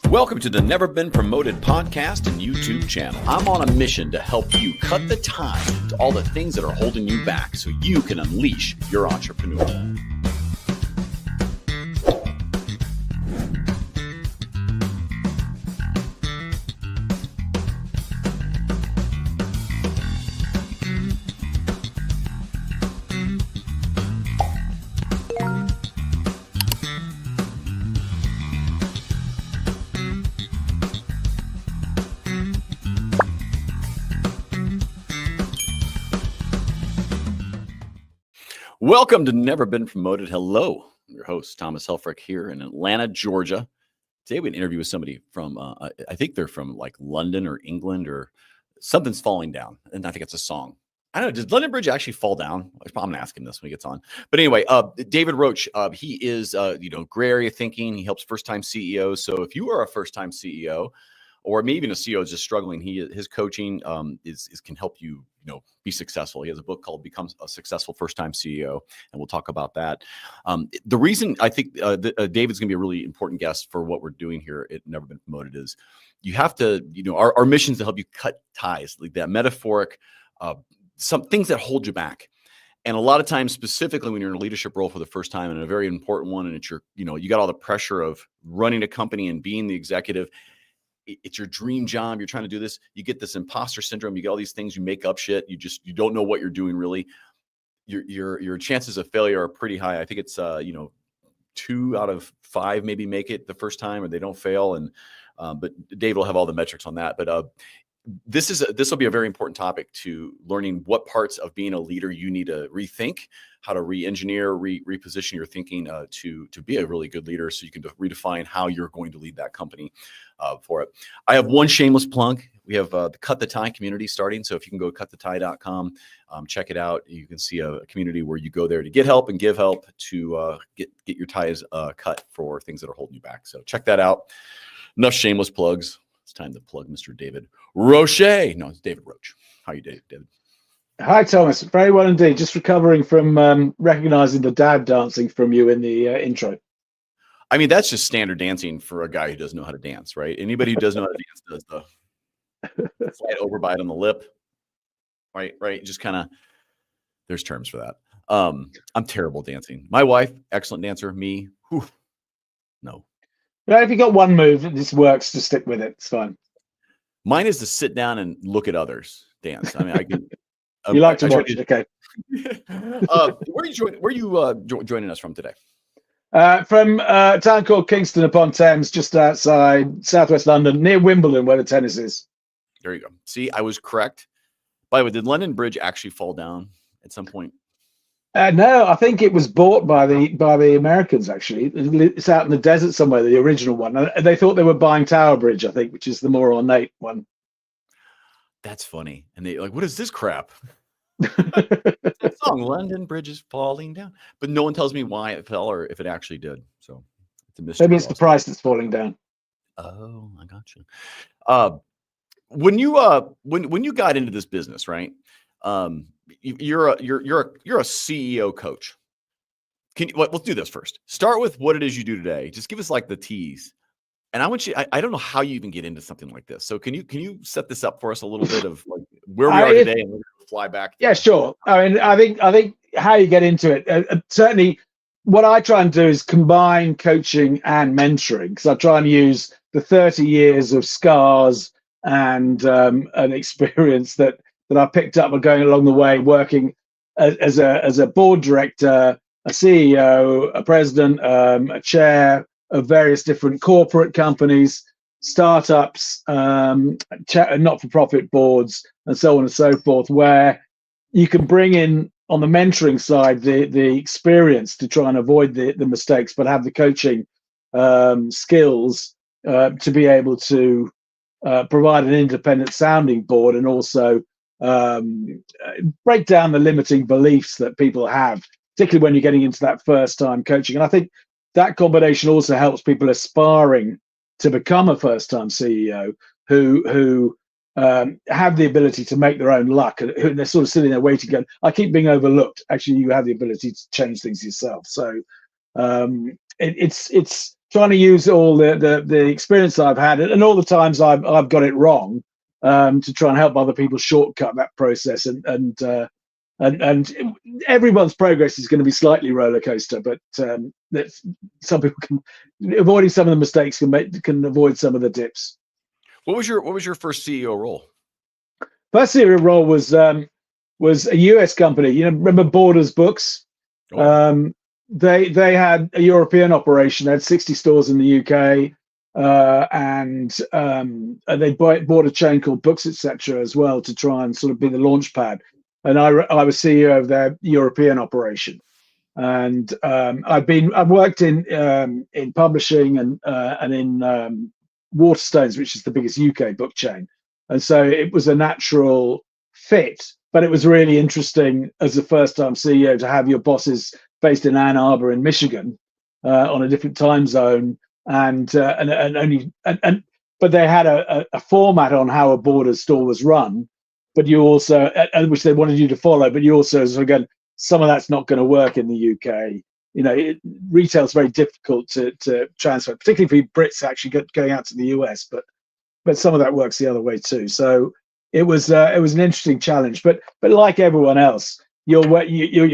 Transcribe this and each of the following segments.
Welcome to the Never Been Promoted podcast and YouTube channel. I'm on a mission to help you cut the time to all the things that are holding you back so you can unleash your entrepreneur. Welcome to Never Been Promoted. Hello, I'm your host, Thomas Helfrich here in Atlanta, Georgia. Today we had an interview with somebody from, I think they're from like London or England or something's falling down. And I think it's a song. I don't know. Does London Bridge actually fall down? I'm going to ask him this when he gets on. But anyway, David Roche, he is, gray area thinking. He helps first-time CEOs. So if you are a first-time CEO, or maybe even a CEO is just struggling, his coaching can help you, be successful. He has a book called Become a Successful First-Time CEO, and we'll talk about that. The reason I think David's going to be a really important guest for what we're doing here at Never Been Promoted is you have to, our mission is to help you cut ties, like that metaphoric, some things that hold you back. And a lot of times, specifically when you're in a leadership role for the first time and a very important one, and it's your, you got all the pressure of running a company and being the executive. It's your dream job. You're trying to do this. You get this imposter syndrome. You get all these things. You make up shit. You don't know what you're doing really. Your chances of failure are pretty high. I think it's 2 out of 5 maybe make it the first time or they don't fail. And but Dave will have all the metrics on that. But this will be a very important topic to learning what parts of being a leader you need to rethink, how to re-engineer, reposition your thinking to be a really good leader, so you can redefine how you're going to lead that company for it. I have one shameless plug. We have the Cut the Tie community starting. So if you can go to cutthetie.com, check it out. You can see a community where you go there to get help and give help to get your ties cut for things that are holding you back. So check that out. Enough shameless plugs. It's time to plug Mr. David Roche. No, it's David Roche. How are you, David? Hi, Thomas. Very well indeed. Just recovering from recognizing the dad dancing from you in the intro. I mean, that's just standard dancing for a guy who doesn't know how to dance, right? Anybody who doesn't know how to dance does the slight overbite on the lip, right? Just kind of, there's terms for that. I'm terrible dancing. My wife, excellent dancer. Me, no. Well, if you got one move and this works, just stick with it. It's fine. Mine is to sit down and look at others dance. I mean, I can. You like to watch it, okay? Where are you joining us from today? From a town called Kingston upon Thames, just outside southwest London, near Wimbledon, where the tennis is. There you go. See, I was correct. By the way, did London Bridge actually fall down at some point? No, I think it was bought by the Americans. Actually, it's out in the desert somewhere. The original one. They thought they were buying Tower Bridge, I think, which is the more ornate one. That's funny. And they like, what is this crap? That song, London Bridge is falling down, but no one tells me why it fell or if it actually did. So it's a mystery. Maybe it's the price that's falling down. Oh, I got you. When you got into this business, right? You're a CEO coach. Let's do this first. Start with what it is you do today. Just give us like the tease. And I want you, I don't know how you even get into something like this. So can you set this up for us a little bit of like where we are today and we're going to fly back? Yeah, sure. I mean, I think how you get into it, certainly what I try and do is combine coaching and mentoring, because I try and use the 30 years of scars and an experience that I picked up going along the way, working as a board director, a CEO, a president, a chair of various different corporate companies, startups, not-for-profit boards, and so on and so forth, where you can bring in on the mentoring side the experience to try and avoid the mistakes, but have the coaching skills to be able to provide an independent sounding board, and also break down the limiting beliefs that people have, particularly when you're getting into that first time coaching. And I think that combination also helps people aspiring to become a first time CEO who have the ability to make their own luck, and they're sort of sitting there waiting, going, I keep being overlooked. Actually, you have the ability to change things yourself. So it's trying to use all the experience I've had and all the times I've got it wrong, to try and help other people shortcut that process. And everyone's progress is going to be slightly roller coaster, but some people can, avoiding some of the mistakes can avoid some of the dips. What was your first CEO role? First CEO role was a US company. You know, remember Borders Books? Oh. They had a European operation. They had 60 stores in the UK, and they bought a chain called Books Etc. as well to try and sort of be the launch pad. And I was CEO of their European operation. And I've worked in publishing and in Waterstones, which is the biggest UK book chain, and so it was a natural fit. But it was really interesting as a first-time CEO to have your bosses based in Ann Arbor in Michigan, on a different time zone, but they had a format on how a Borders store was run, but you also, which they wanted you to follow, but you also sort of go, some of that's not going to work in the UK. You know, retail is very difficult to transfer, particularly for Brits actually going out to the US. But some of that works the other way too. So it was an interesting challenge. But like everyone else, you're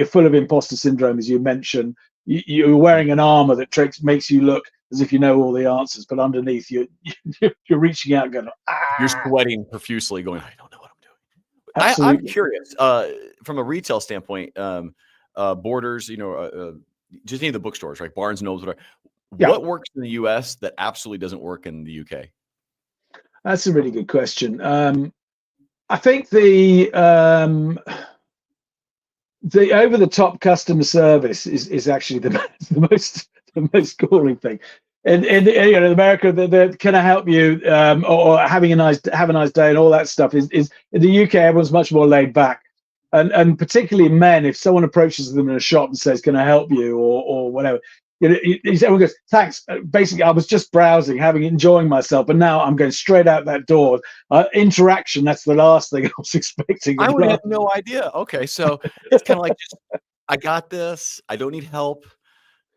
full of imposter syndrome, as you mentioned. You're wearing an armor that makes you look as if you know all the answers, but underneath you're reaching out, going, You're sweating profusely, going, I don't know what I'm doing. Absolutely. I'm curious, from a retail standpoint, Borders, just any of the bookstores, right? Barnes & Noble, whatever. Yeah. What works in the US that absolutely doesn't work in the UK? That's a really good question. I think the over-the-top customer service is actually the most galling thing. And in America, the can I help you, or have a nice day, and all that stuff is in the UK. Everyone's much more laid back, and particularly men. If someone approaches them in a shop and says, "Can I help you?" or whatever, everyone goes, "Thanks." Basically, I was just browsing, enjoying myself, but now I'm going straight out that door. Interaction, that's the last thing I was expecting. I would have no idea. Okay, so it's kind of like, just, I got this. I don't need help.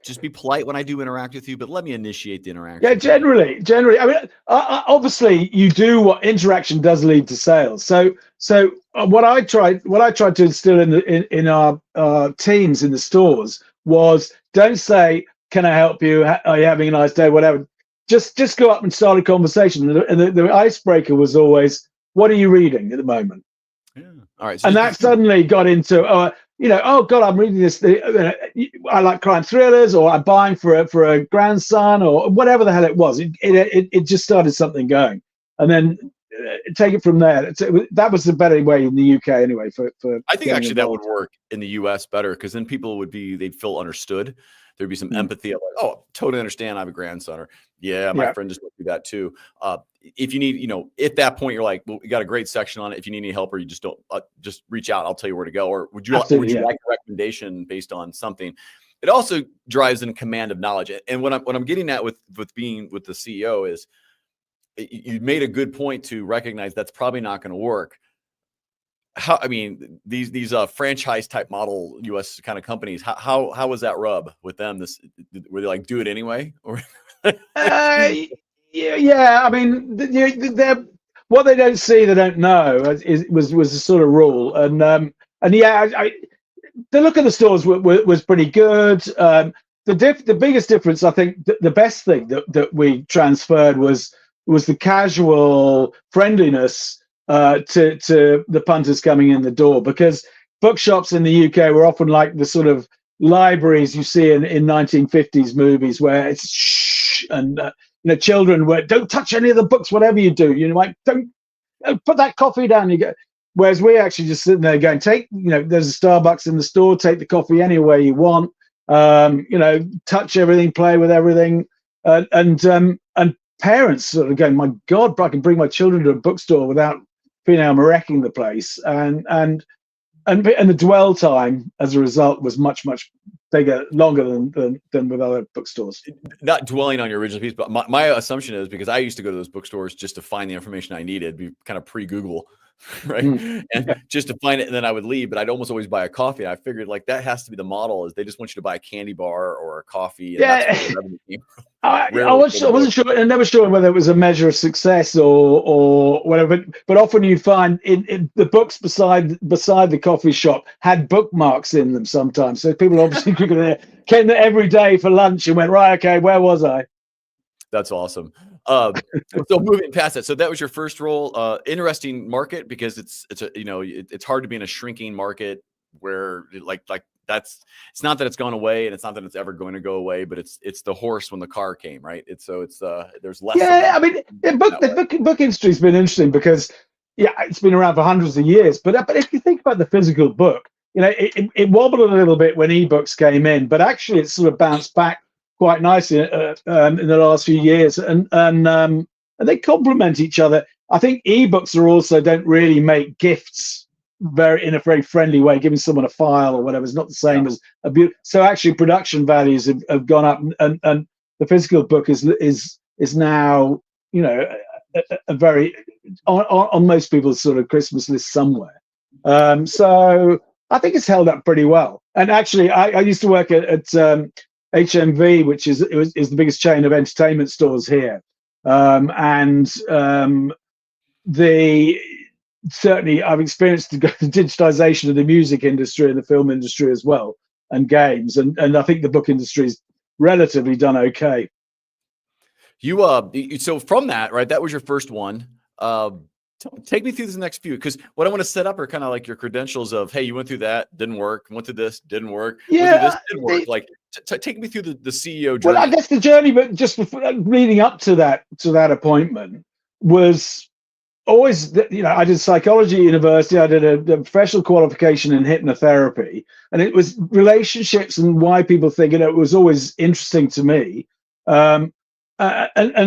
Just be polite when I do interact with you, but let me initiate the interaction. Yeah, generally. I mean, obviously, you do what interaction does lead to sales. So what I tried to instill in our teams in the stores was, don't say, "Can I help you? Are you having a nice day?" Whatever. Just go up and start a conversation. And the icebreaker was always, "What are you reading at the moment?" Yeah. All right. So and that suddenly got into, oh God, I'm reading this. I like crime thrillers, or I'm buying for a grandson, or whatever the hell it was. It just started something going, and then take it from there. That was the better way in the UK anyway. I think actually that would work in the US better, because then people they'd feel understood. There'd be some empathy of like, oh, totally understand. I have a grandson, or my friend just went through that too. If you need, at that point, you're like, well, we got a great section on it. If you need any help, or you just don't, just reach out. I'll tell you where to go. Or would you like a recommendation based on something? It also drives in command of knowledge. And what I'm getting at with being with the CEO is, you made a good point to recognize that's probably not going to work. These franchise type model US kind of companies, how was that rub with them? Were they like, do it anyway? Or yeah. I mean, they're what they don't see, they don't know, was the sort of rule. And yeah, the look of the stores was pretty good. The biggest difference, I think, the best thing that we transferred was the casual friendliness to the punters coming in the door, because bookshops in the UK were often like the sort of libraries you see in 1950s movies, where it's shh, and children were, don't touch any of the books, whatever you do, like, don't put that coffee down. You go. Whereas we actually just sitting there going, there's a Starbucks in the store, take the coffee anywhere you want, touch everything, play with everything, and parents sort of going, my God, I can bring my children to a bookstore without feeling I'm wrecking the place, and the dwell time as a result was much bigger, longer than with other bookstores. Not dwelling on your original piece, but my assumption is, because I used to go to those bookstores just to find the information I needed, be kind of pre-Google, right? And just to find it, and then I would leave, but I'd almost always buy a coffee. I figured like that has to be the model, is they just want you to buy a candy bar or a coffee. And that's where I wasn't sure, and never sure whether it was a measure of success or whatever. But often you find in the books beside the coffee shop had bookmarks in them sometimes. So people obviously came there every day for lunch and went, right, okay, where was I? That's awesome. So moving past that, so that was your first role. Interesting market, because it's hard to be in a shrinking market where like that's, it's not that it's gone away, and it's not that it's ever going to go away, but it's the horse when the car came, right? There's less. Yeah, I mean, the book industry's been interesting because it's been around for hundreds of years. But if you think about the physical book, it wobbled a little bit when ebooks came in, but actually it's sort of bounced back quite nicely in the last few years, and they complement each other. I think ebooks don't really make gifts in a very friendly way. Giving someone a file or whatever is not the same as a so actually production values have gone up, and the physical book is now a very on most people's sort of Christmas list somewhere. So I think it's held up pretty well. And actually, I used to work at HMV, which is the biggest chain of entertainment stores here, certainly I've experienced the digitization of the music industry and the film industry as well, and games, and I think the book industry's relatively done okay. So from that, right, that was your first one. Take me through this next few, because what I want to set up are kind of like your credentials of, hey, you went through that, didn't work, went through this, didn't work, went through this, didn't work. Like, take me through the CEO journey. Well, I guess the journey, but just leading up to that appointment was always, I did psychology at university. I did a professional qualification in hypnotherapy, and it was relationships and why people think it was always interesting to me. And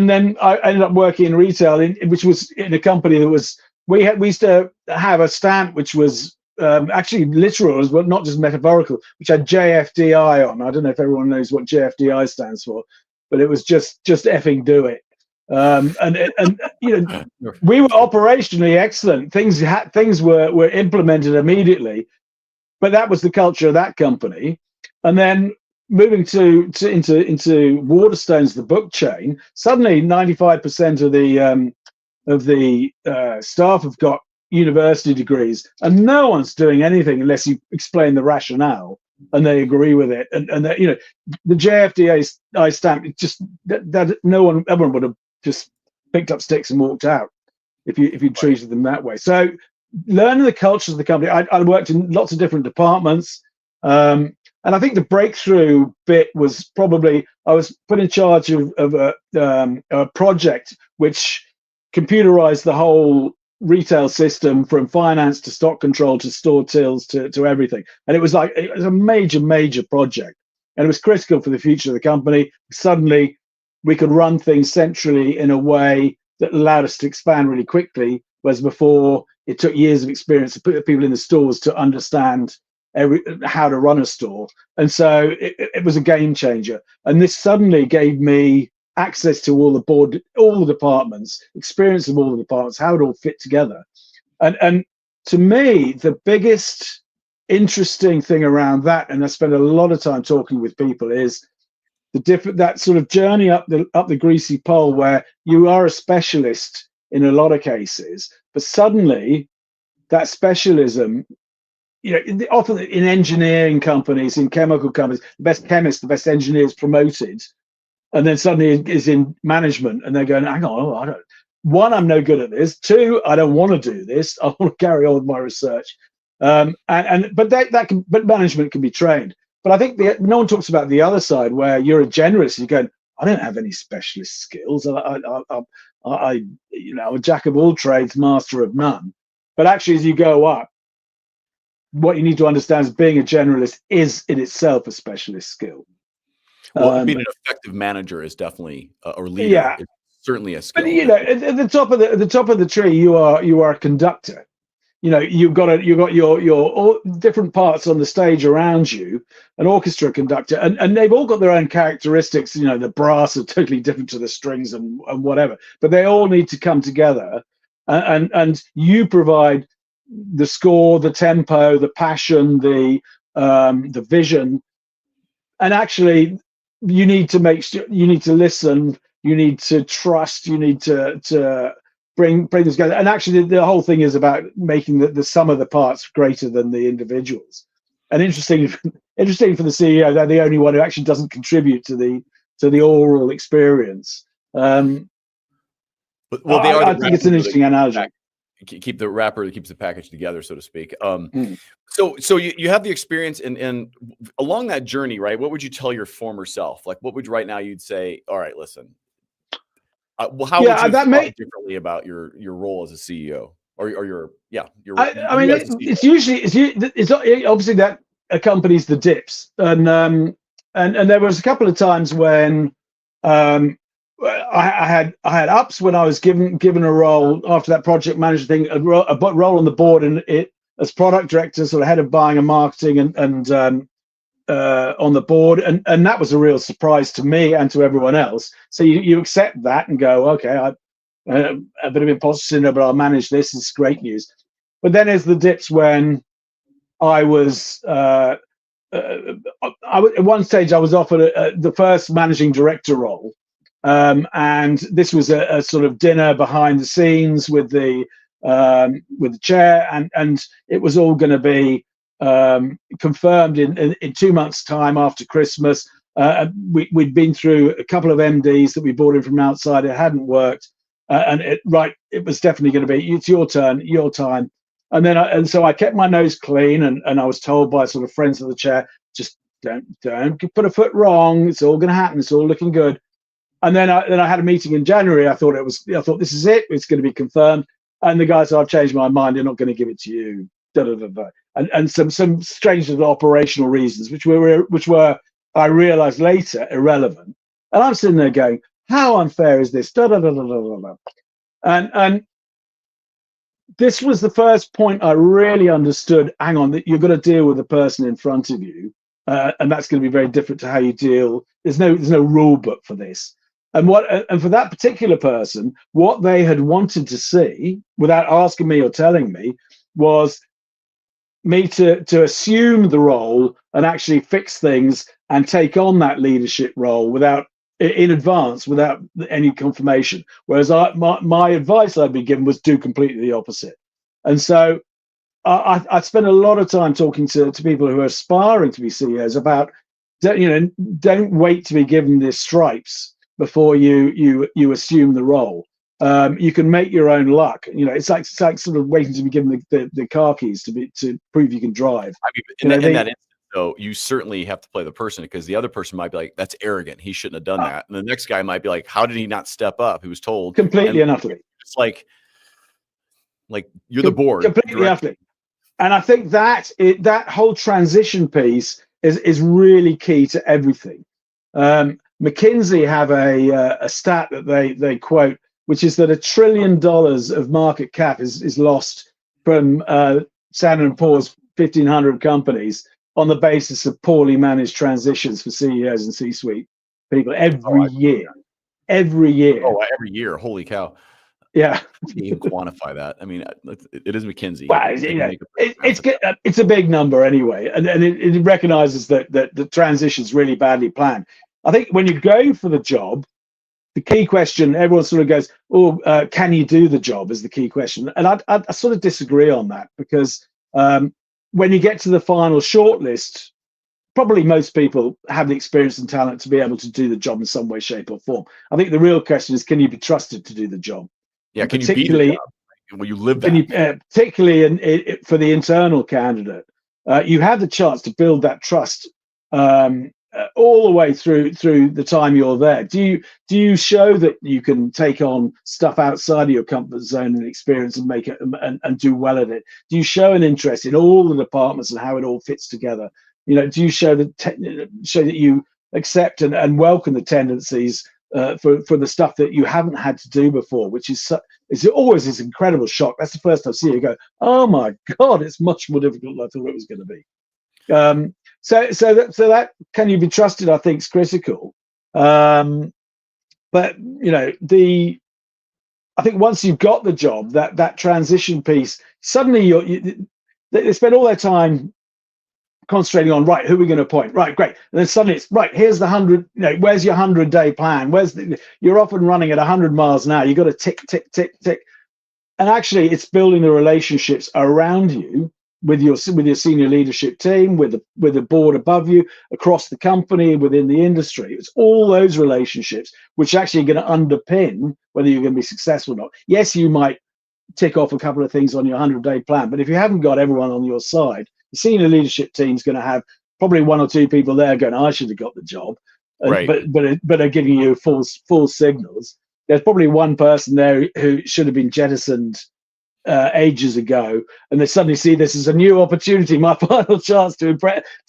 then I ended up working in retail, which was in a company that was, we used to have a stamp which was actually literal as well, not just metaphorical, which had JFDI on. I don't know if everyone knows what JFDI stands for, but it was just effing do it. We were operationally excellent. Things were implemented immediately, but that was the culture of that company. And then moving into Waterstones, the book chain, suddenly 95% of the staff have got university degrees, and no one's doing anything unless you explain the rationale and they agree with it. And that, the JFDA stamp, it just that everyone would have just picked up sticks and walked out if you treated them that way. So learning the cultures of the company, I worked in lots of different departments. And I think the breakthrough bit was probably, I was put in charge of a project which computerized the whole retail system, from finance to stock control to store tills to everything. And it was a major project. And it was critical for the future of the company. Suddenly, we could run things centrally in a way that allowed us to expand really quickly, whereas before it took years of experience to put people in the stores to understand how to run a store. And so it was a game changer. And this suddenly gave me access to all the departments, experience of all the departments, how it all fit together. And to me, the biggest interesting thing around that, and I spend a lot of time talking with people, is that sort of journey up the greasy pole, where you are a specialist in a lot of cases, but suddenly that specialism often in engineering companies, in chemical companies, the best chemists, the best engineers promoted, and then suddenly is in management, and they're going, hang on, I don't. One, I'm no good at this. Two, I don't want to do this. I want to carry on with my research. But management can be trained. But I think no one talks about the other side where you're a generalist. You're going, I don't have any specialist skills. I'm a jack of all trades, master of none. But actually, as you go up, what you need to understand is being a generalist is in itself a specialist skill. Well, being an effective manager is definitely or leader. Yeah, is certainly a skill. But at the top of the tree, you are a conductor. You've got your all different parts on the stage around you, an orchestra conductor, and they've all got their own characteristics. The brass are totally different to the strings and whatever, but they all need to come together, and you provide the score, the tempo, the passion, the vision, and actually you need to listen, you need to trust, you need to bring this together. And actually the whole thing is about making the sum of the parts greater than the individuals. And interesting for the CEO, they're the only one who actually doesn't contribute to the overall experience. But I think it's an interesting analogy. Keep the wrapper that keeps the package together, so to speak. So you have the experience, and along that journey, right? What would you tell your former self? Like, what would right now you'd say? All right, listen. How would you think differently about your role as a CEO or your I mean, it's obviously that accompanies the dips, and there was a couple of times when I had ups when I was given a role after that project manager thing, a role on the board, and it as product director, sort of head of buying and marketing, and on the board, and that was a real surprise to me and to everyone else. So you accept that and go, okay, I a bit of imposter syndrome, but I'll manage this. It's great news. But then there's the dips when I was at one stage I was offered the first managing director role. And this was a sort of dinner behind the scenes with the chair, and it was all going to be confirmed in 2 months' time after Christmas. We'd been through a couple of MDs that we brought in from outside. It hadn't worked, and it was definitely going to be, it's your turn, your time. And so I kept my nose clean, and I was told by sort of friends of the chair, just don't put a foot wrong. It's all going to happen. It's all looking good. And then I had a meeting in January. I thought this is it. It's going to be confirmed. And the guy said, I've changed my mind. They're not going to give it to you. Da, da, da, da. And some strange little operational reasons, which were I realized later irrelevant. And I'm sitting there going, how unfair is this? Da, da, da, da, da, da, da. And this was the first point I really understood. Hang on, that you're going to deal with the person in front of you, and that's going to be very different to how you deal. There's no rule book for this. And for that particular person, what they had wanted to see, without asking me or telling me, was me to assume the role and actually fix things and take on that leadership role in advance, without any confirmation. Whereas my advice I'd been given was do completely the opposite. And so I spent a lot of time talking to people who are aspiring to be CEOs about, don't wait to be given the stripes before you assume the role. You can make your own luck. It's like sort of waiting to be given the car keys to prove you can drive. I mean, in that instance, though, you certainly have to play the person, because the other person might be like, "That's arrogant. He shouldn't have done that." And the next guy might be like, "How did he not step up? He was told." Completely and utterly. It's like you're the board. Completely utterly. And I think that whole transition piece is really key to everything. McKinsey have a stat that they quote, which is that $1 trillion of market cap is lost from Standard & Poor's 1,500 companies on the basis of poorly managed transitions for CEOs and C-suite people every year. Every year. Oh, every year. Holy cow. Yeah. You can quantify that. I mean, it is McKinsey. Well, it's a big number anyway, and it recognizes that the transition's really badly planned. I think when you go for the job, the key question, everyone sort of goes, can you do the job, is the key question. And I sort of disagree on that, because when you get to the final shortlist, probably most people have the experience and talent to be able to do the job in some way, shape, or form. I think the real question is, can you be trusted to do the job? Yeah, And can you be the particularly, job? Will you live can that? you, particularly for the internal candidate, you have the chance to build that trust all the way through the time you're there. Do you show that you can take on stuff outside of your comfort zone and experience and make it and do well at it? Do you show an interest in all the departments and how it all fits together? You know, do you show that you accept and welcome the tendencies for the stuff that you haven't had to do before, which is it's always this incredible shock. That's the first time I see you go, oh my God, it's much more difficult than I thought it was going to be. So that can you be trusted, I think, is critical. But you know, I think once you've got the job, that transition piece, suddenly they spend all their time concentrating on, right, who are we going to appoint? Right, great. And then suddenly it's right, here's the 100, you know, where's your 100-day plan? You're off and running at 100 miles an hour. You've got to tick, tick, tick, tick. And actually it's building the relationships around you with your senior leadership team, with the board above you, across the company, within the industry. It's all those relationships which actually are going to underpin whether you're going to be successful or not. Yes, you might tick off a couple of things on your 100-day plan, but if you haven't got everyone on your side, the senior leadership team's going to have probably one or two people there going, I should have got the job, Right. but are giving you false signals. There's probably one person there who should have been jettisoned ages ago, and they suddenly see this as a new opportunity, my final chance to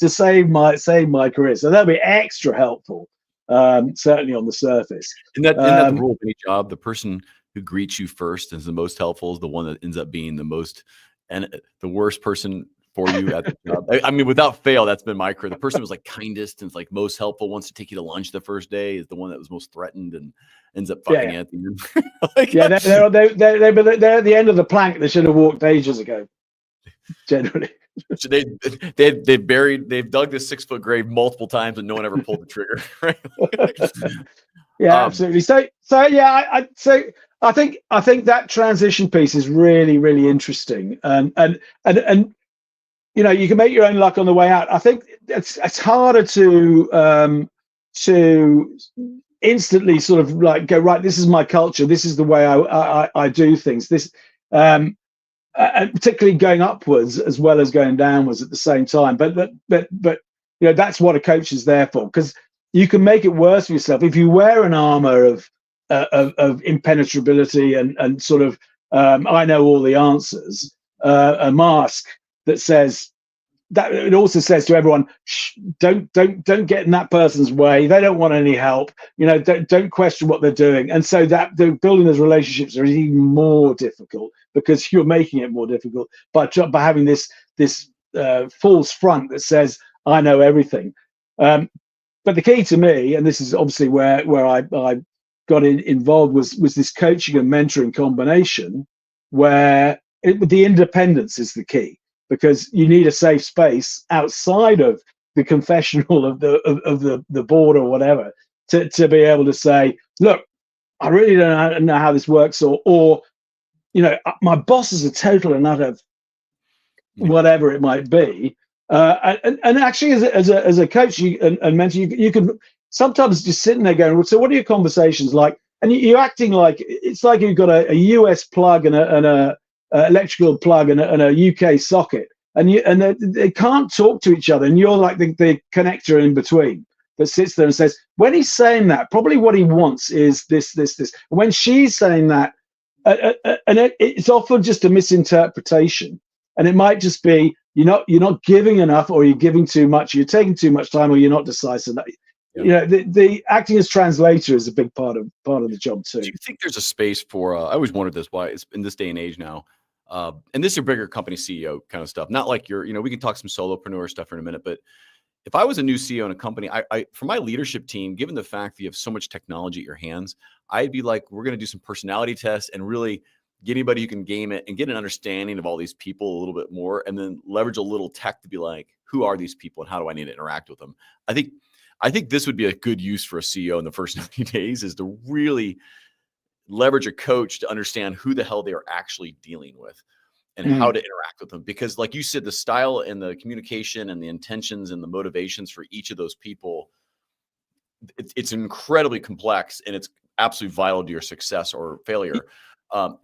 save my career. So that'll be extra helpful, certainly on the surface. Isn't that the rule of any job? The person who greets you first is the most helpful, is the one that ends up being the most and the worst person for you at the job. I mean, without fail, that's been my career. The person who was like kindest and like most helpful, wants to take you to lunch the first day, is the one that was most threatened and ends up fucking you at the end. Like, yeah, they're at the end of the plank. They should have walked ages ago. Generally, so they've dug this 6-foot grave multiple times and no one ever pulled the trigger. Right? Yeah, absolutely. So yeah, I think that transition piece is really, really interesting, and you know, you can make your own luck on the way out. I think it's harder to instantly sort of like go, right, this is my culture, this is the way I do things. This and particularly going upwards as well as going downwards at the same time. But you know, that's what a coach is there for, because you can make it worse for yourself if you wear an armor of impenetrability and sort of I know all the answers, a mask that says that. It also says to everyone, don't get in that person's way. They don't want any help. You know, don't question what they're doing. And so that building those relationships are even more difficult, because you're making it more difficult by having this false front that says I know everything. But the key to me, and this is obviously where I got involved, was this coaching and mentoring combination, where the independence is the key, because you need a safe space outside of the confessional of the board or whatever to be able to say, look, I really don't know how this works, or you know, my boss is a total and utter whatever it might be. And actually, as a coach and mentor, you can sometimes just sitting there going, so what are your conversations like? And you're acting like it's like you've got a US plug and a electrical plug and a UK socket, and they can't talk to each other, and you're like the connector in between that sits there and says, when he's saying that, probably what he wants is this. And when she's saying that, and it's often just a misinterpretation, and it might just be you're not giving enough, or you're giving too much, you're taking too much time, or you're not decisive. Yeah. You know, the acting as translator is a big part of the job too. Do you think there's a space for? I always wondered this, why it's in this day and age now, and this is a bigger company CEO kind of stuff. Not like you know, we can talk some solopreneur stuff in a minute, but if I was a new CEO in a company, I for my leadership team, given the fact that you have so much technology at your hands, I'd be like, we're going to do some personality tests and really get anybody who can game it and get an understanding of all these people a little bit more, and then leverage a little tech to be like, who are these people and how do I need to interact with them? I think this would be a good use for a CEO in the first 90 days, is to really leverage a coach to understand who the hell they are actually dealing with. and how to interact with them. Because like you said, the style and the communication and the intentions and the motivations for each of those people, it's incredibly complex, and it's absolutely vital to your success or failure.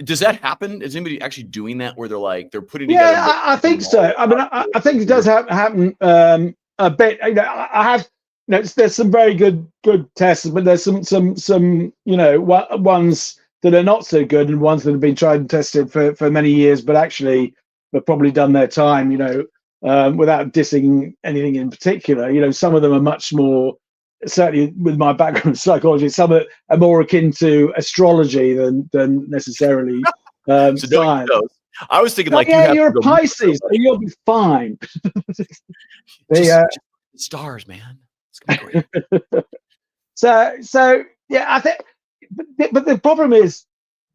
Does that happen? Is anybody actually doing that where they're putting together? Yeah, I think so. I mean, I think it does happen a bit. I have. There's some very good tests, but there's some ones that are not so good, and ones that have been tried and tested for many years, but actually have probably done their time. Without dissing anything in particular, some of them are much more. Certainly, with my background in psychology, some are more akin to astrology than necessarily So science. I was thinking You're a Pisces, so you'll be fine. Just stars, man. It's gonna be great. So yeah, I think, but the problem is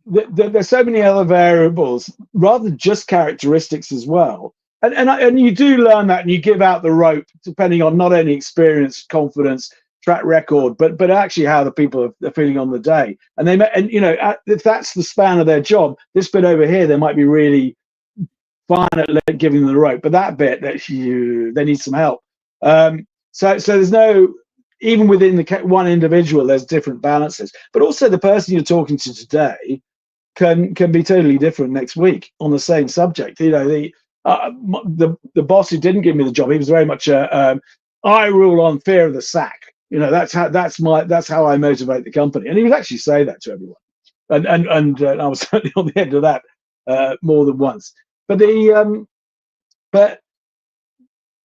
that there's so many other variables rather than just characteristics as well. And you do learn that, and you give out the rope depending on not only experience, confidence, track record, but actually how the people are feeling on the day. And if that's the span of their job, this bit over here, they might be really fine at giving them the rope, but that bit they need some help. So there's no, even within the one individual, there's different balances. But also the person you're talking to today can be totally different next week on the same subject. The boss who didn't give me the job, he was very much I rule on fear of the sack. That's how I motivate the company, and he would actually say that to everyone. And I was certainly on the end of that more than once. But I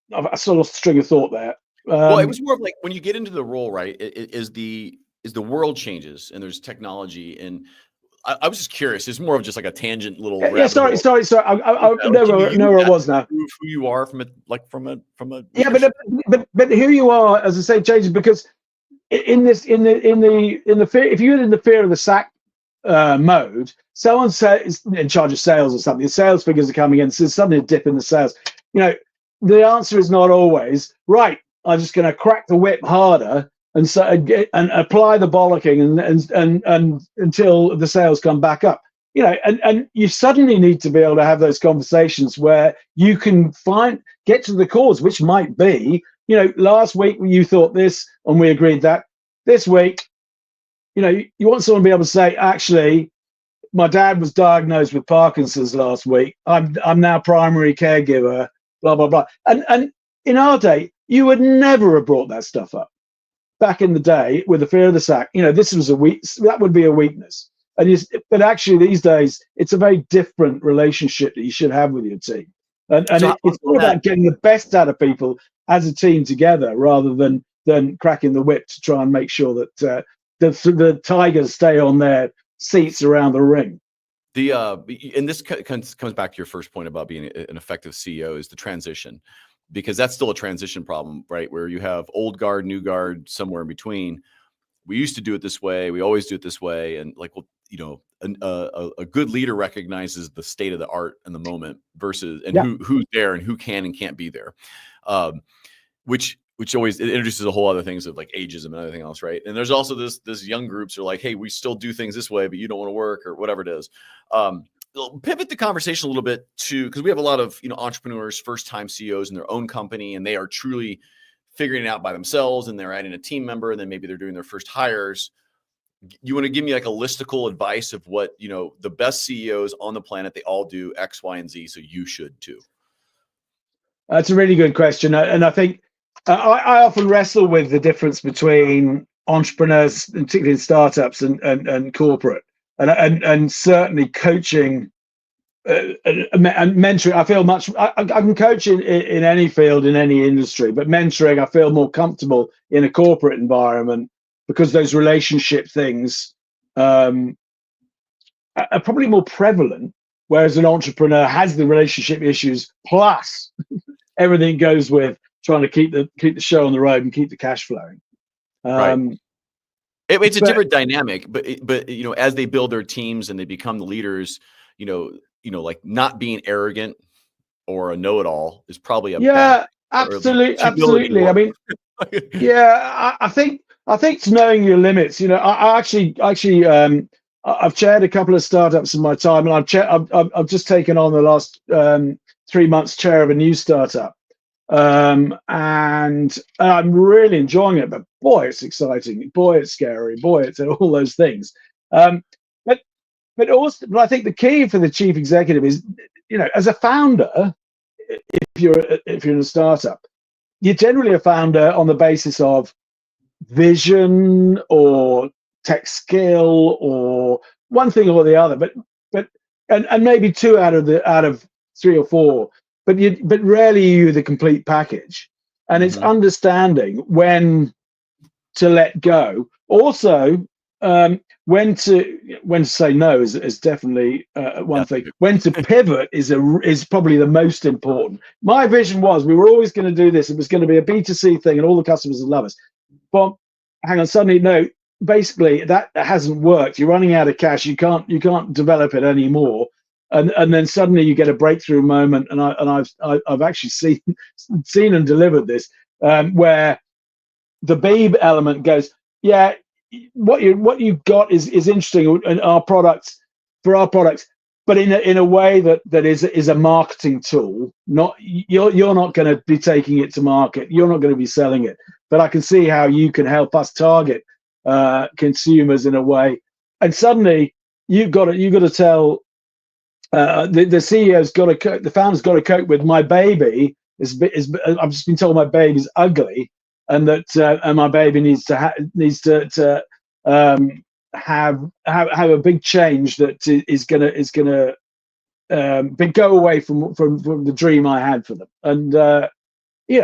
sort of lost the string of thought there. Well, it was more of like when you get into the role, right? Is the world changes and there's technology, and I was just curious. It's more of just like a tangent little. Yeah. Sorry. I know where I was now. Who you are from a. Yeah, but who you are, as I say, changes because in the fear, if you're in the fear of the sack mode, someone says in charge of sales or something, the sales figures are coming in, so there's suddenly a dip in the sales. The answer is not always right. I'm just going to crack the whip harder and apply the bollocking and until the sales come back up. And you suddenly need to be able to have those conversations where you can get to the cause, which might be, last week you thought this and we agreed that. This week, you want someone to be able to say, actually, my dad was diagnosed with Parkinson's last week. I'm now primary caregiver, blah, blah, blah. And in our day, you would never have brought that stuff up. Back in the day, with the fear of the sack, this was that would be a weakness. But actually, these days, it's a very different relationship that you should have with your team. And it's all about getting the best out of people as a team together, rather than cracking the whip to try and make sure that the Tigers stay on their seats around the ring. And this comes back to your first point about being an effective CEO, is the transition, because that's still a transition problem, right? Where you have old guard, new guard, somewhere in between. We used to do it this way. We always do it this way. And a good leader recognizes the state of the art in the moment versus who's there and who can and can't be there, which always it introduces a whole other things of like ageism and everything else, right? And there's also this young groups are like, hey, we still do things this way, but you don't want to work or whatever it is. Pivot the conversation a little bit to, because we have a lot of entrepreneurs, first-time CEOs in their own company, and they are truly figuring it out by themselves, and they're adding a team member, and then maybe they're doing their first hires. You want to give me like a listicle advice of what the best CEOs on the planet, they all do X, Y, and Z, so you should too. That's a really good question, and I think I often wrestle with the difference between entrepreneurs, particularly in startups, and corporate. And certainly coaching and mentoring, I feel I can coach in any field, in any industry, but mentoring, I feel more comfortable in a corporate environment because those relationship things are probably more prevalent, whereas an entrepreneur has the relationship issues plus everything goes with trying to keep the show on the road and keep the cash flowing. Right. It's a different dynamic, but as they build their teams and they become the leaders, like not being arrogant or a know-it-all is probably absolutely. I mean, I think it's knowing your limits. I actually I've chaired a couple of startups in my time, and I've just taken on the last 3 months chair of a new startup, and I'm really enjoying it. But boy, it's exciting. Boy, it's scary. Boy, it's all those things. Um, but but I think the key for the chief executive is, as a founder, if you're in a startup, you're generally a founder on the basis of vision or tech skill or one thing or the other, but and maybe two out of three or four, but rarely you the complete package. And it's understanding when to let go. Also, when to say no is definitely one thing. When to pivot is probably the most important. My vision was we were always going to do this. It was going to be a B2C thing, and all the customers would love us. But hang on, suddenly no. Basically, that hasn't worked. You're running out of cash. You can't develop it anymore. And then suddenly you get a breakthrough moment. And I've actually seen and delivered this, where the babe element goes, yeah, what you've got is interesting, and our products, but in a way that is a marketing tool. Not you're not going to be taking it to market. You're not going to be selling it. But I can see how you can help us target consumers in a way. And suddenly you've got to tell the CEO's got to, the founder's got to cope with my baby I've just been told my baby's ugly, and that and my baby needs to have a big change that is gonna go away from the dream I had for them. And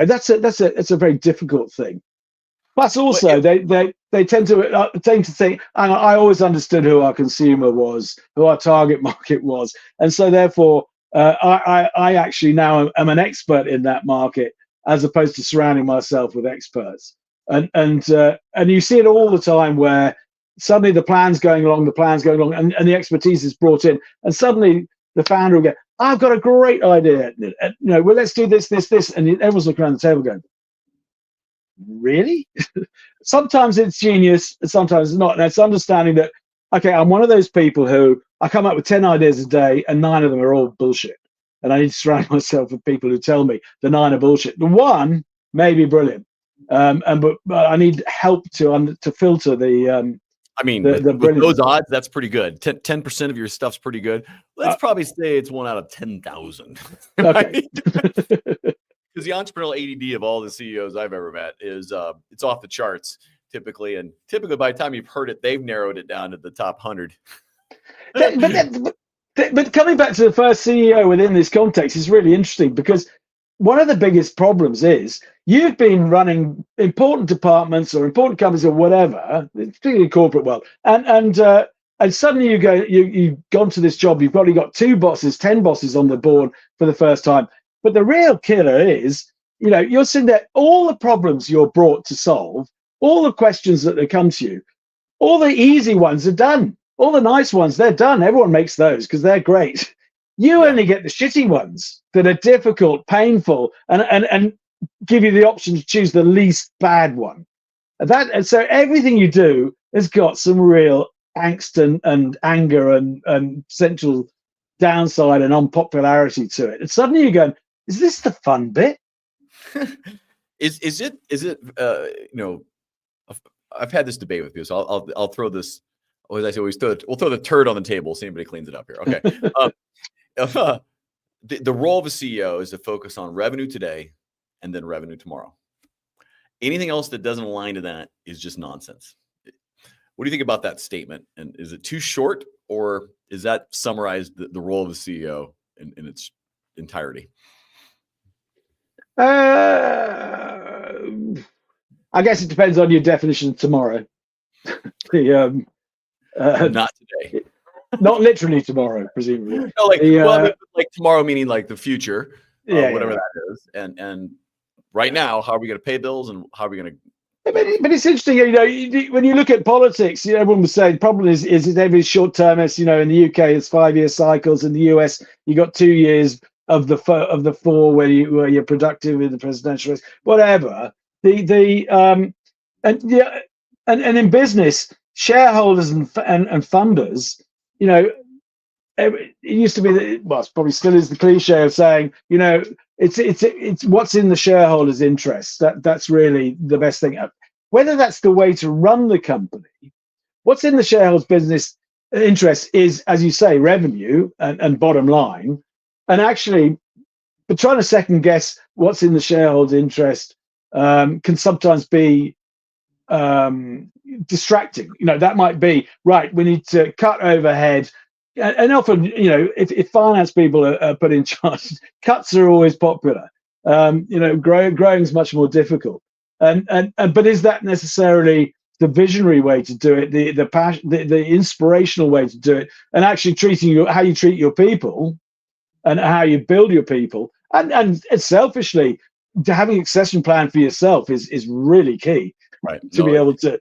that's a very difficult thing. Plus, also, they tend to think. I always understood who our consumer was, who our target market was, and so therefore, I actually now am an expert in that market, as opposed to surrounding myself with experts. And you see it all the time, where suddenly the plan's going along, and the expertise is brought in, and suddenly the founder will go, "I've got a great idea. Well, let's do this, and everyone's looking around the table going, really?" Sometimes it's genius, and sometimes it's not. And it's understanding that, okay, I'm one of those people who I come up with 10 ideas a day, and 9 of them are all bullshit. And I need to surround myself with people who tell me the 9 are bullshit. The one may be brilliant, but I need help to filter the. I mean, with those odds, that's pretty good. 10% of your stuff's pretty good. Let's probably say it's 1 out of 10,000. Okay. Because the entrepreneurial ADD of all the CEOs I've ever met is it's off the charts typically. And typically by the time you've heard it, they've narrowed it down to the top 100. But coming back to the first CEO within this context is really interesting, because one of the biggest problems is you've been running important departments or important companies or whatever, particularly corporate world, and suddenly you've gone to this job. You've probably got 2 bosses, 10 bosses on the board for the first time. But the real killer is, you're sitting there, all the problems you're brought to solve, all the questions that they come to you, all the easy ones are done. All the nice ones, they're done. Everyone makes those because they're great. You only get the shitty ones that are difficult, painful, and give you the option to choose the least bad one. And so everything you do has got some real angst and anger and potential downside and unpopularity to it. And suddenly you're going, is this the fun bit? Is it I've had this debate with you, so I'll throw this. As I say, we'll throw the turd on the table. See if anybody cleans it up here. Okay. The role of a CEO is to focus on revenue today and then revenue tomorrow. Anything else that doesn't align to that is just nonsense. What do you think about that statement? And is it too short, or is that summarize the role of a CEO in its entirety? I guess it depends on your definition of tomorrow. Not today. Not literally tomorrow, presumably. No, like tomorrow meaning like the future, whatever that is. And right now, how are we going to pay bills, and how are we going to? But it's interesting, when you look at politics, everyone was saying the problem is every short-termist. In the UK, it's 5-year cycles. In the US, you got 2 years of the 4 where you're productive in the presidential race, whatever. And in business, shareholders and funders, it used to be well, it probably still is the cliche of saying, it's what's in the shareholders' interest. That's really the best thing. Whether that's the way to run the company, what's in the shareholders' business interest is, as you say, revenue and bottom line. And actually, but trying to second guess what's in the shareholders' interest can sometimes be distracting. That might be right. We need to cut overhead. And often, if finance people are put in charge, cuts are always popular. Growing is much more difficult. But is that necessarily the visionary way to do it? The passion, the inspirational way to do it, and actually how you treat your people, and how you build your people, and selfishly, having a succession plan for yourself is really key. Right. To be able to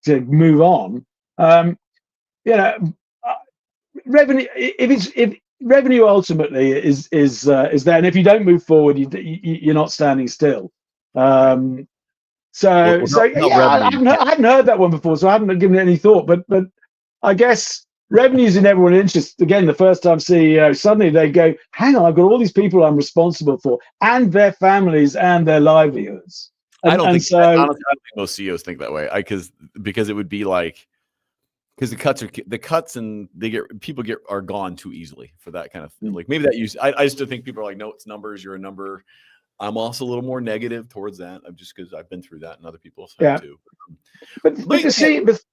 move on. Revenue. If revenue ultimately is there, and if you don't move forward, you're not standing still. I hadn't heard that one before, so I haven't given it any thought. But I guess revenue's in everyone's interest. Again, the first time CEO, suddenly they go, hang on, I've got all these people I'm responsible for, and their families and their livelihoods. Honestly, I don't think most CEOs think that way. Because it would be like, because the cuts and people are gone too easily for that kind of thing. Like maybe I just think people are like, no, it's numbers. You're a number. I'm also a little more negative towards that. I'm just because I've been through that, and other people have too. But the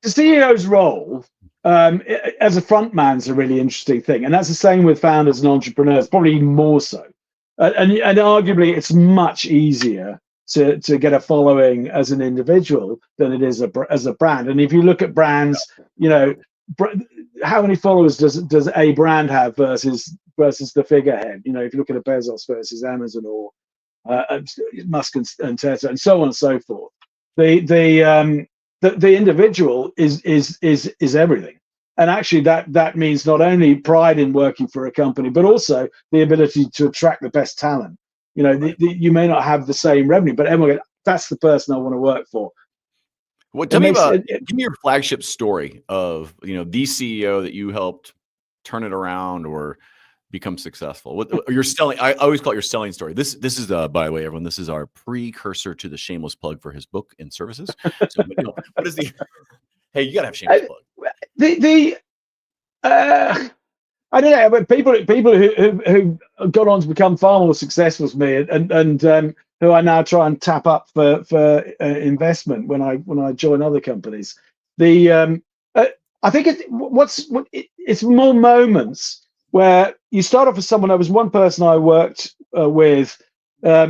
CEO's role as a front man is a really interesting thing, and that's the same with founders and entrepreneurs, probably even more so. And arguably, it's much easier to get a following as an individual than it is as a brand. And if you look at brands, how many followers does a brand have versus the figurehead? If you look at a Bezos versus Amazon, or Musk and Tesla, and so on and so forth, the individual is everything. And actually, that means not only pride in working for a company, but also the ability to attract the best talent. You may not have the same revenue, but everyone goes, that's the person I want to work for. Give me your flagship story of the CEO that you helped turn it around or become successful. What you're selling? I always call it your selling story. This is by the way, everyone. This is our precursor to the shameless plug for his book and services. So, what is the? Hey, you gotta have shameless plug. I don't know, but people who got on to become far more successful than me, and who I now try and tap up for investment when I join other companies. I think it's more moments where you start off as someone. There was one person I worked with.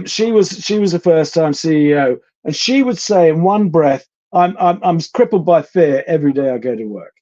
She was a first time CEO, and she would say in one breath, "I'm crippled by fear every day I go to work."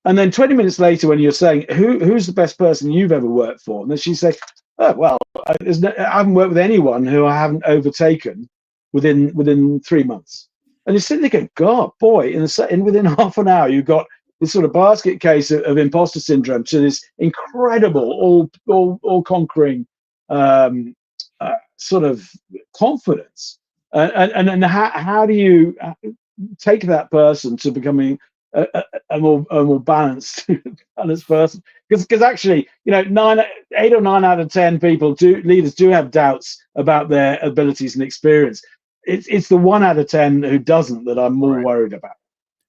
And then 20 minutes later, when you're saying, who's the best person you've ever worked for? And then she said, oh, well, I haven't worked with anyone who I haven't overtaken within 3 months. And you're sitting there going, God, boy, within half an hour, you've got this sort of basket case of imposter syndrome to this incredible, all conquering sort of confidence. And how do you take that person to becoming a more balanced person? Because actually, 8 or 9 out of 10 leaders do have doubts about their abilities and experience. It's the 1 out of 10 who doesn't that I'm more worried about.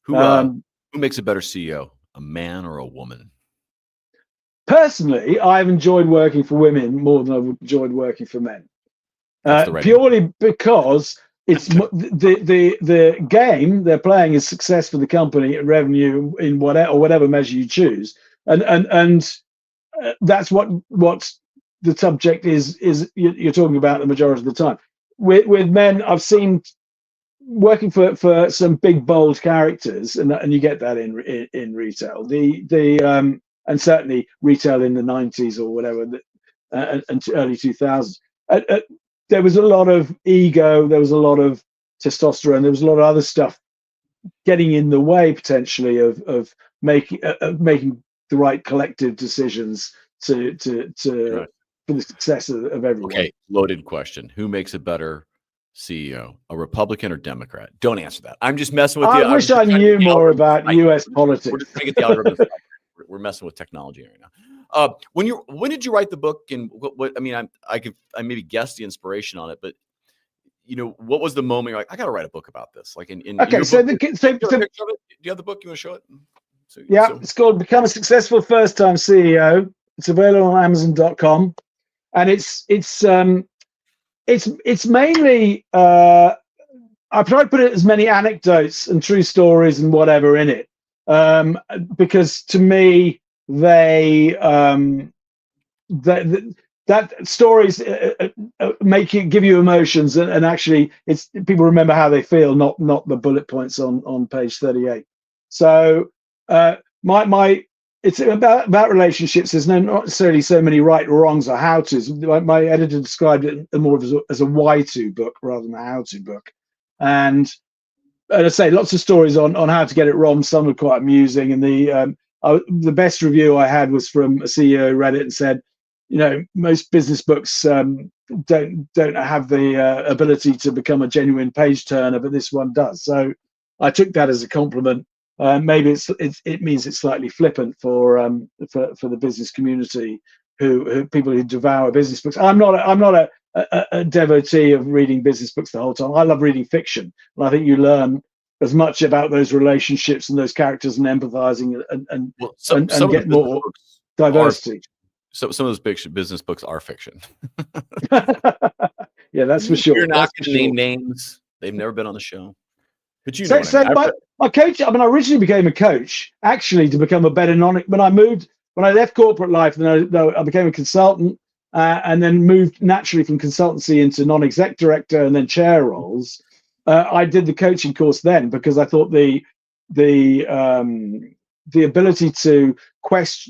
Who makes a better CEO, a man or a woman? Personally, I've enjoyed working for women more than I've enjoyed working for men. Purely because it's the game they're playing is success for the company, revenue in whatever measure you choose, and that's what the subject is. You're talking about the majority of the time. With men, I've seen working for some big bold characters, and you get that in retail. And certainly retail in the 90s or whatever, and early 2000s. There was a lot of ego, there was a lot of testosterone, there was a lot of other stuff getting in the way potentially of making the right collective decisions for the success of everyone. Okay, loaded question. Who makes a better CEO, a Republican or Democrat? Don't answer that. I'm just messing with you. I wish I knew more about US politics. We're just trying to get the algorithm. We're messing with technology right now. When did you write the book, and what I mean, I maybe guessed the inspiration on it, but what was the moment you're like, I got to write a book about this? Like in okay, your so book, do you have the book? You want to show it? It's called Become a Successful First-Time CEO. It's available on Amazon.com, and it's mainly I've tried to put as many anecdotes and true stories and whatever in it, because to me that stories give you emotions, and actually it's people remember how they feel, not the bullet points on page 38. So it's about relationships. There's not necessarily so many right or wrongs or how to's. My editor described it more as a why to book rather than a how to book. And I say lots of stories on how to get it wrong. Some are quite amusing. And the best review I had was from a CEO who read it and said, most business books don't have the ability to become a genuine page turner, but this one does. So I took that as a compliment. Maybe it means it's slightly flippant for the business community, who people who devour business books. I'm not a devotee of reading business books the whole time. I love reading fiction, and I think you learn as much about those relationships and those characters and empathizing and get more diversity. So some of those big business books are fiction. Yeah, that's for sure. You're not going to name names. They've never been on the show. But my coach, I originally became a coach actually to become a better when I left corporate life, then I became a consultant, and then moved naturally from consultancy into non-exec director and then chair roles. I did the coaching course then because I thought the ability to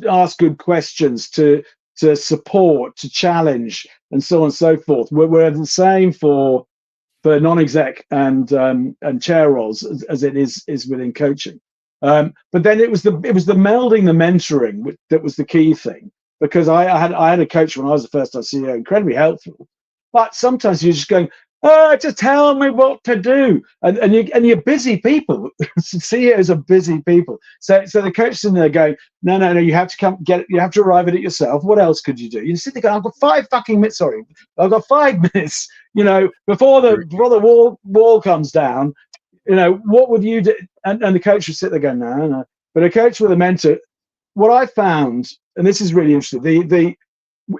ask good questions, to support, to challenge, and so on and so forth, were the same for non-exec and chair roles as it is within coaching. But then it was the melding, the mentoring that was the key thing, because I had a coach when I was the first-time CEO, incredibly helpful, but sometimes you're just going, just tell me what to do, and you're busy people. CEOs are busy people, so the coach is in there going, no, you have to you have to arrive at it yourself. What else could you do? You sit there going, I've got 5 fucking minutes. Sorry, I've got 5 minutes. Before the wall comes down. What would you do? And the coach would sit there going, no. But a coach with a mentor, what I found, and this is really interesting,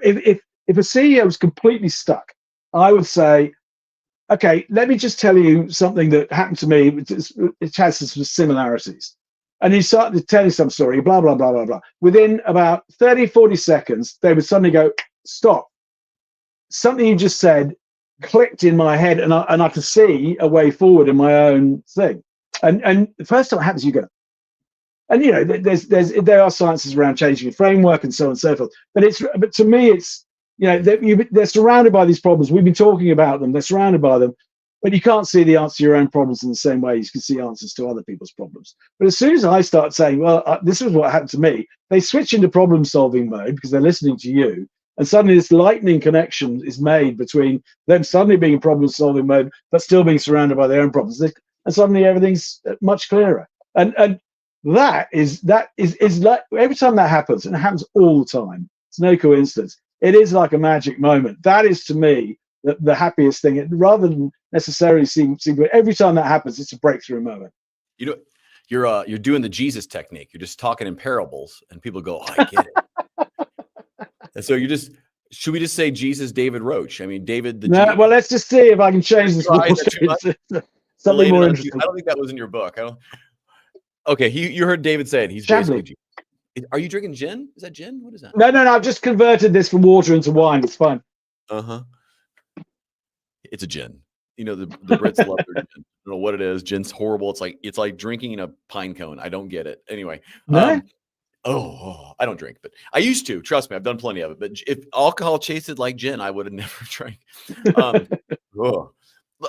if a CEO is completely stuck, I would say, okay, let me just tell you something that happened to me. It has some similarities. And he started telling some story, blah, blah, blah, blah, blah. Within about 30, 40 seconds, they would suddenly go, stop. Something you just said clicked in my head, and I could see a way forward in my own thing. And the first time it happens, you go, and there are sciences around changing a framework and so on and so forth. But to me, it's they're surrounded by these problems. We've been talking about them. They're surrounded by them, but you can't see the answer to your own problems in the same way you can see answers to other people's problems. But as soon as I start saying, well, this is what happened to me, they switch into problem-solving mode because they're listening to you. And suddenly this lightning connection is made between them suddenly being in problem-solving mode, but still being surrounded by their own problems. And suddenly everything's much clearer. And that is like, every time that happens, and it happens all the time, it's no coincidence. It is like a magic moment. That is, to me, the happiest thing. Rather than necessarily seem, but every time that happens, it's a breakthrough moment. You're doing the Jesus technique. You're just talking in parables, and people go, "Oh, I get it." And so should we just say Jesus, David Roche? I mean, David the. No, well, let's just see if I can change this. Something more interesting. I don't think that was in your book. Okay, you heard David say it. He's Chablis. Basically. Are you drinking gin? Is that gin? What is that? No. I've just converted this from water into wine. It's fine. It's a gin. The Brits love their gin. I don't know what it is. Gin's horrible. It's like drinking in a pine cone. I don't get it. Anyway. No? I don't drink, but I used to. Trust me, I've done plenty of it. But if alcohol tasted like gin, I would have never drank.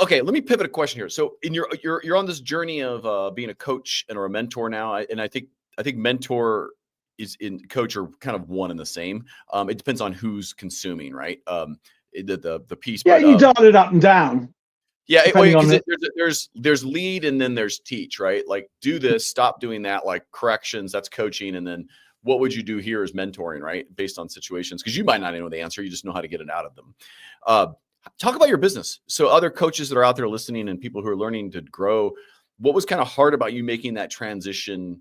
Okay, let me pivot a question here. So, you're on this journey of being a coach and or a mentor now, and I think mentor in coach are kind of one and the same. It depends on who's consuming, right? The piece. Yeah, you dial it up and down. Yeah, depending on because the. there's lead and then there's teach, right? Like do this, stop doing that, like corrections, that's coaching, and then what would you do here is mentoring, right? Based on situations, because you might not know the answer, you just know how to get it out of them. Talk about your business. So other coaches that are out there listening and people who are learning to grow, what was kind of hard about you making that transition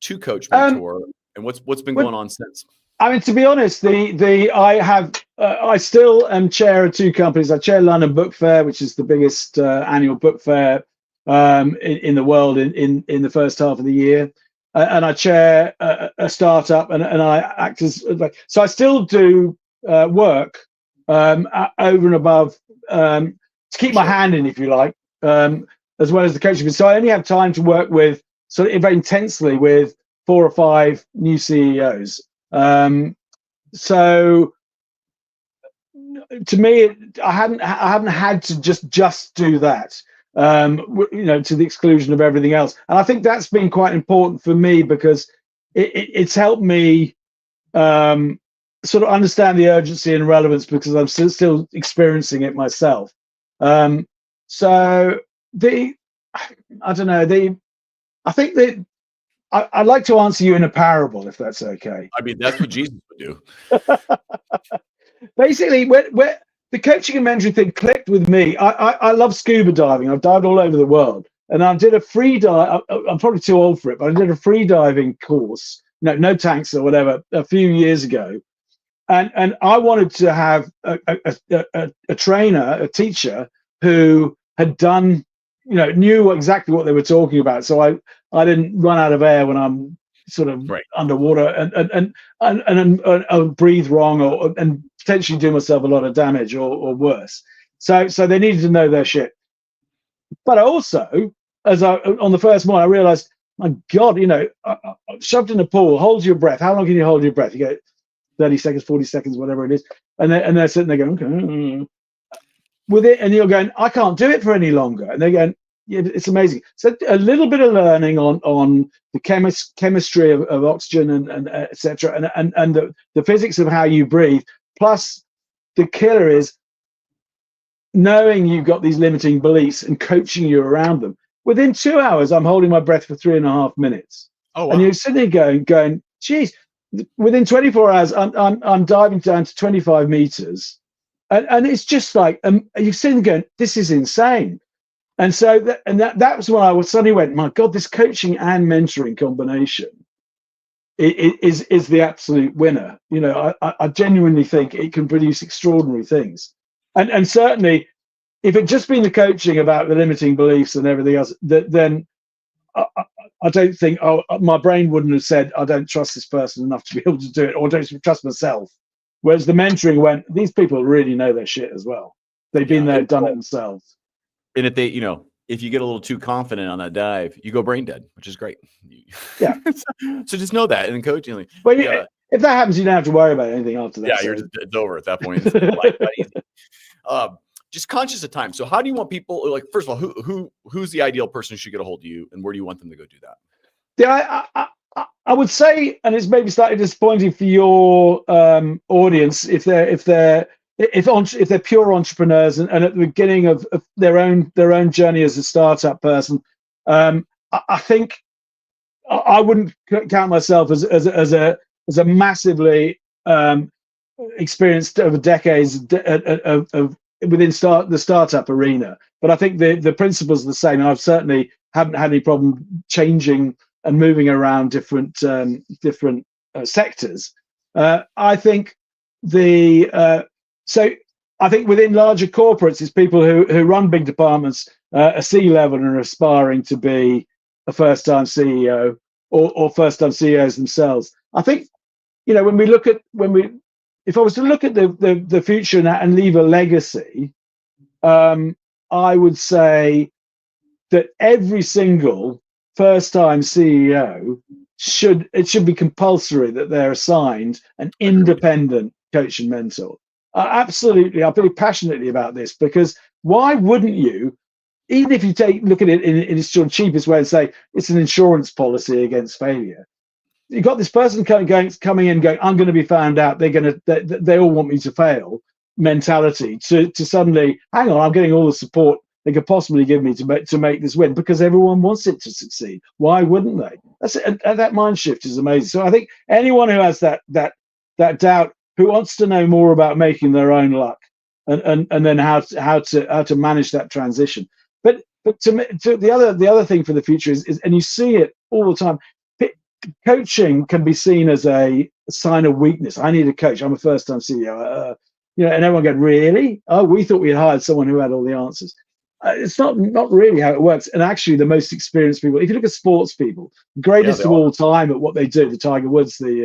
to coach mentor, and what's been going on since? I mean, to be honest, I still am chair of two companies. I chair London Book Fair, which is the biggest annual book fair in the world in the first half of the year, and I chair a startup, and I act as so. I still do work over and above to keep my hand in, if you like, as well as the coaching. So I only have time to work with sort of very intensely with 4 or 5 new CEOs. So to me, I haven't had to just do that, to the exclusion of everything else. And I think that's been quite important for me because it's helped me sort of understand the urgency and relevance because I'm still experiencing it myself. So I don't know, I think that I'd like to answer you in a parable, if that's okay. I mean, that's what Jesus would do. Basically, where the coaching and mentoring thing clicked with me, I love scuba diving. I've dived all over the world, and I did a free dive. I'm probably too old for it, but I did a free diving course, no tanks or whatever, a few years ago, and I wanted to have a trainer, a teacher who had done, knew exactly what they were talking about. So I didn't run out of air when I'm sort of underwater and breathe wrong and potentially do myself a lot of damage or worse. So they needed to know their shit. But also, on the first morning, I realized, my God, shoved in a pool, hold your breath. How long can you hold your breath? You go 30 seconds, 40 seconds, whatever it is. And they're sitting there going, okay. With it, and you're going, I can't do it for any longer. And they're going, yeah, it's amazing. So a little bit of learning on the chemistry of oxygen and etc. and the physics of how you breathe. Plus, the killer is knowing you've got these limiting beliefs and coaching you around them. Within 2 hours, I'm holding my breath for 3.5 minutes. Oh, wow. And you're sitting there going, geez. Within 24 hours, I'm diving down to 25 meters, and it's just like you're sitting there going, this is insane. And so that was when I suddenly went, my God, this coaching and mentoring combination is the absolute winner. I genuinely think it can produce extraordinary things. And certainly, if it just been the coaching about the limiting beliefs and everything else, then I don't think my brain wouldn't have said, I don't trust this person enough to be able to do it, or don't trust myself. Whereas the mentoring went, these people really know their shit as well. They've been there, done it themselves. And if they, if you get a little too confident on that dive, you go brain dead, which is great. Yeah. So just know that. And then coaching. Well, if that happens, you don't have to worry about anything after that. Yeah, it's over at that point. Just conscious of time. So how do you want people, like, first of all, who's the ideal person who should get a hold of you, and where do you want them to go do that? Yeah, I would say, and it's maybe slightly disappointing for your audience if they're pure entrepreneurs and at the beginning of their own journey as a startup person. I think I wouldn't count myself as a massively experienced over decades of within the startup arena, but I think the principles are the same. And I've certainly haven't had any problem changing and moving around different sectors. I think so I think within larger corporates, it's people who run big departments, a C-level, and are aspiring to be a first-time CEO or first-time CEOs themselves. I think, if I was to look at the future and leave a legacy, I would say that every single first-time CEO should be compulsory that they're assigned an independent coach and mentor. Absolutely, I believe passionately about this, because why wouldn't you? Even if you look at it in its sort of cheapest way and say it's an insurance policy against failure, you've got this person coming in going, I'm going to be found out. They all want me to fail mentality to suddenly, hang on, I'm getting all the support they could possibly give me to make this win, because everyone wants it to succeed. Why wouldn't they? That's and that mind shift is amazing. So I think anyone who has that doubt, who wants to know more about making their own luck, and then how to manage that transition. But to the other thing for the future is, and you see it all the time, coaching can be seen as a sign of weakness. I need a coach. I'm a first-time CEO. And everyone go, really? Oh, we thought we had hired someone who had all the answers. It's not really how it works. And actually, the most experienced people, if you look at sports people, greatest of all time at what they do, the Tiger Woods, they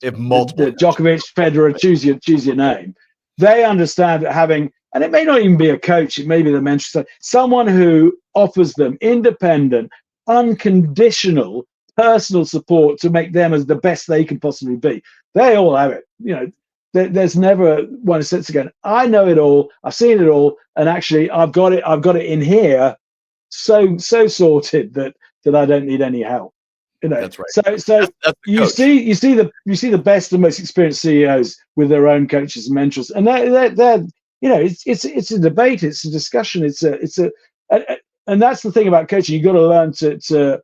have multiple. The Djokovic, Federer, choose your name. They understand that having, and it may not even be a coach, it may be the mentor, someone who offers them independent, unconditional, personal support to make them as the best they can possibly be. They all have it. There's never one who sits again, I know it all, I've seen it all, and actually I've got it in here so sorted that I don't need any help. That's right. So that's you see the best and most experienced CEOs with their own coaches and mentors, and they're it's a debate, it's a discussion, and that's the thing about coaching. You've got to learn to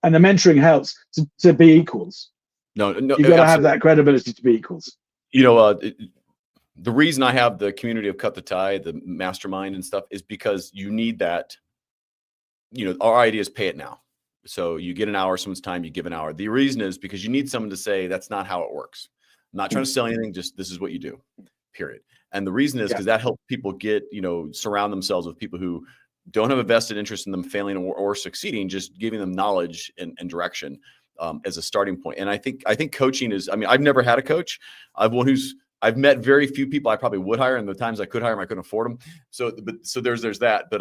and the mentoring helps to be equals. No, you've got to have that credibility to be equals. The reason I have the community of Cut the Tie, the mastermind and stuff, is because you need that. Our idea is pay it now. So you get an hour, someone's time, you give an hour. The reason is because you need someone to say, that's not how it works. I'm not trying to sell anything, just this is what you do, period. And the reason is because that helps people get, surround themselves with people who don't have a vested interest in them failing or succeeding, just giving them knowledge and direction as a starting point. And I think coaching is, I've never had a coach. I've met very few people I probably would hire, and the times I could hire them, I couldn't afford them. So there's that.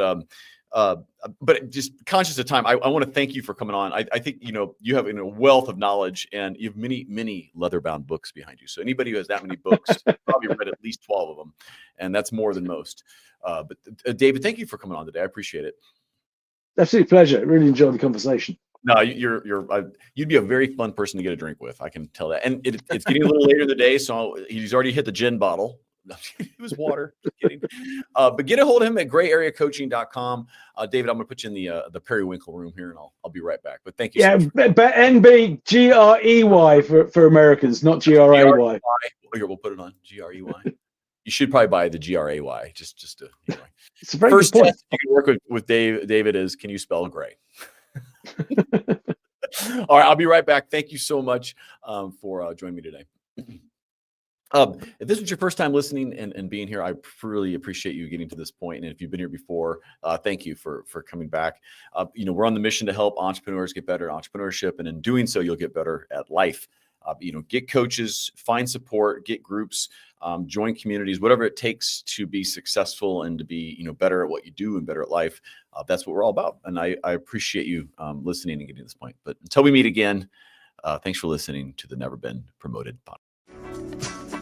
But just conscious of time, I want to thank you for coming on. I think, you have a wealth of knowledge, and you have many, many leather-bound books behind you. So anybody who has that many books probably read at least 12 of them, and that's more than most. But David, thank you for coming on today. I appreciate it. Absolute pleasure. Really enjoyed the conversation. No, you'd be a very fun person to get a drink with. I can tell that. And it's getting a little later in the day, so he's already hit the gin bottle. It was water. Just kidding. But get a hold of him at grayareacoaching.com. David, I'm going to put you in the periwinkle room here, and I'll be right back. But thank you. Yeah, so much. But NB GREY for Americans, not GRAY. Here, we'll put it on GREY. You should probably buy the GRAY. Just to anyway. It's a very first good point. test you can work with David is, can you spell gray? All right, I'll be right back. Thank you so much for joining me today. If this was your first time listening and being here, I really appreciate you getting to this point. And if you've been here before, thank you for coming back. We're on the mission to help entrepreneurs get better at entrepreneurship, and in doing so, you'll get better at life. Get coaches, find support, get groups, join communities, whatever it takes to be successful and to be, better at what you do and better at life. That's what we're all about. And I appreciate you listening and getting to this point. But until we meet again, thanks for listening to the Never Been Promoted podcast.